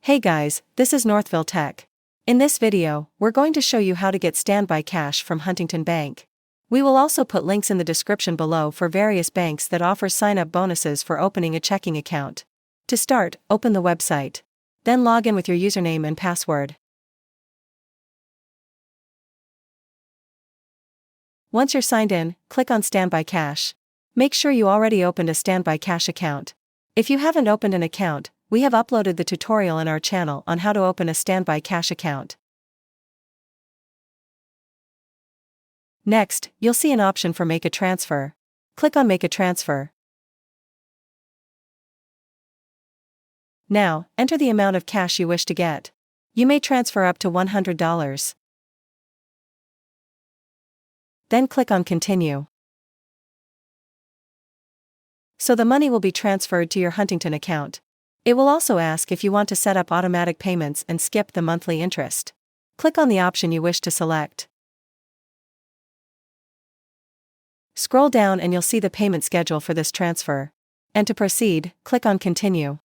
Hey guys, this is Northville Tech. In this video, we're going to show you how to get standby cash from Huntington Bank. We will also put links in the description below for various banks that offer sign-up bonuses for opening a checking account. To start, open the website. Then log in with your username and password. Once you're signed in, click on Standby Cash. Make sure you already opened a Standby Cash account. If you haven't opened an account, we have uploaded the tutorial in our channel on how to open a Standby Cash account. Next, you'll see an option for Make a Transfer. Click on Make a Transfer. Now, enter the amount of cash you wish to get. You may transfer up to $100. Then click on Continue. So the money will be transferred to your Huntington account. It will also ask if you want to set up automatic payments and skip the monthly interest. Click on the option you wish to select. Scroll down and you'll see the payment schedule for this transfer. And to proceed, click on Continue.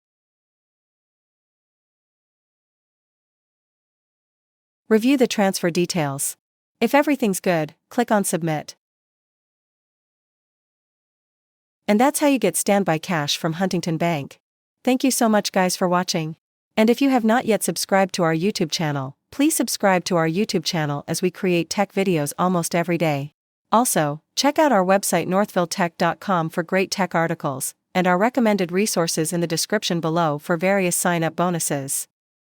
Review the transfer details. If everything's good, click on Submit. And that's how you get standby cash from Huntington Bank. Thank you so much guys for watching. And if you have not yet subscribed to our YouTube channel, please subscribe to our YouTube channel as we create tech videos almost every day. Also, check out our website northvilletech.com for great tech articles, and our recommended resources in the description below for various sign-up bonuses.